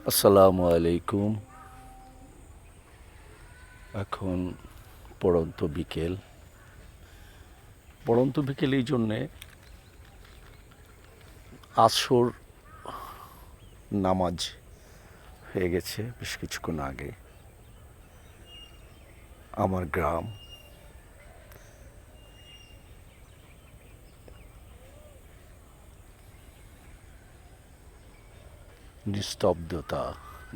আসসালামু আলাইকুম। এখন পড়ন্ত বিকেল এই জন্যে আসর নামাজ হয়ে গেছে বেশ কিছুক্ষণ আগে। আমার গ্রাম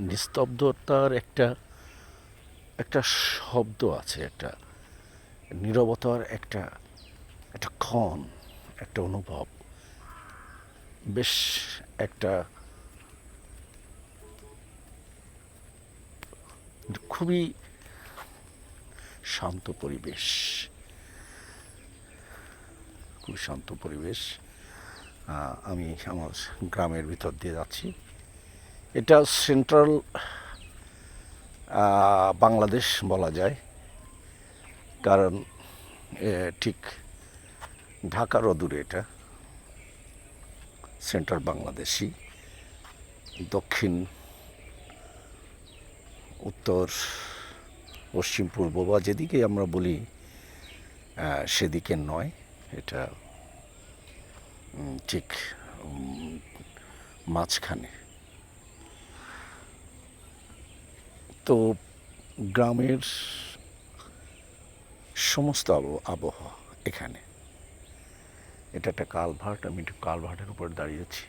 নিস্তব্ধতার একটা একটা শব্দ আছে, একটা নীরবতার একটা একটা ক্ষণ, একটা অনুভব, বেশ একটা খুবই শান্ত পরিবেশ, খুবই শান্ত পরিবেশ। আমি আমার গ্রামের ভিতর দিয়ে যাচ্ছি। এটা সেন্ট্রাল বাংলাদেশ বলা যায়, কারণ ঠিক ঢাকার অদূরে এটা সেন্ট্রাল বাংলাদেশই। দক্ষিণ, উত্তর, পশ্চিম, পূর্ব বা যেদিকে আমরা বলি সেদিকে নয়, এটা ঠিক মাঝখানে। তো গ্রামের সমস্ত আবহাওয়া এখানে। এটা একটা কালভার্ট, আমি একটু কালভার্টের উপর দাঁড়িয়েছি।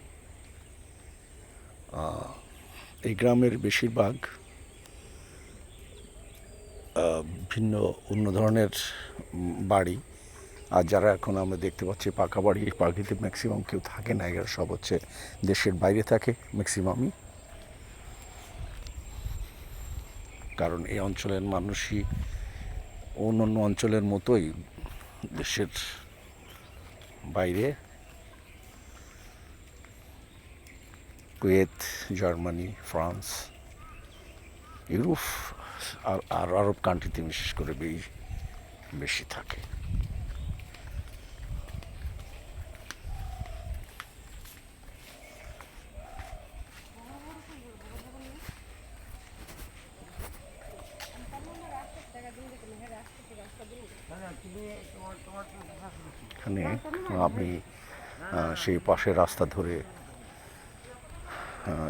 এই গ্রামের বেশিরভাগ ভিন্ন অন্য ধরনের বাড়ি, আর যারা এখন আমরা দেখতে পাচ্ছি পাকা বাড়ি, বাড়িতে ম্যাক্সিমাম কেউ থাকে না, এরা সব হচ্ছে দেশের বাইরে থাকে ম্যাক্সিমামই। কারণ এই অঞ্চলের মানুষই অন্যান্য অঞ্চলের মতোই দেশের বাইরে, কুয়েত, জার্মানি, ফ্রান্স, ইউরোপ আর আরব কান্ট্রিতে বিশেষ করে বেশি থাকে। এখানে আমি সেই পাশের রাস্তা ধরে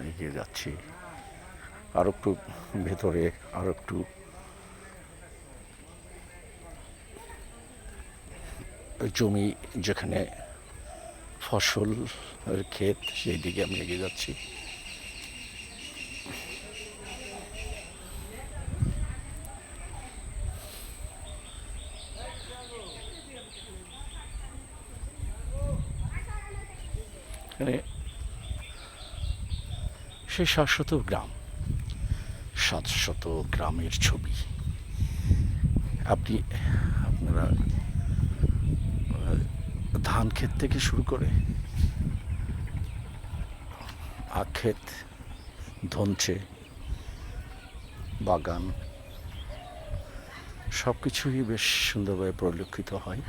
এগিয়ে যাচ্ছি। আরও একটু ভেতরে, আরও একটু জমি যেখানে ফসল ক্ষেত, সেই দিকে আমি এগিয়ে যাচ্ছি। এখানে সেই শাশ্বত গ্রামের ছবি। আপনারা ধান ক্ষেত থেকে শুরু করে আখ ক্ষেত, ধনচে বাগান, সব কিছুই বেশ সুন্দরভাবে পরিলক্ষিত হয়।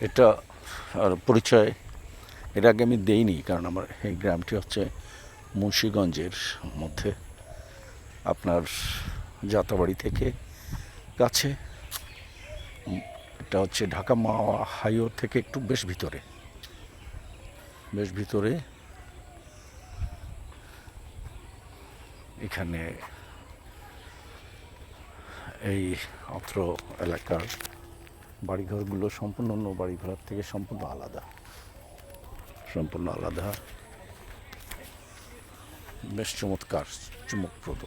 এটা আর পরিচয় এর আগে আমি দেইনি, কারণ আমার এই গ্রামটি হচ্ছে মুন্সিগঞ্জের মধ্যে, আপনার যাত্রাবাড়ি থেকে কাছে। এটা হচ্ছে ঢাকা হাইওয়ে থেকে একটু বেশ ভিতরে। এখানে এই অত্র এলাকার বাড়িঘরগুলো সম্পূর্ণ অন্য বাড়িঘর থেকে সম্পূর্ণ আলাদা, বেশ চমৎকার, চমকপ্রদ।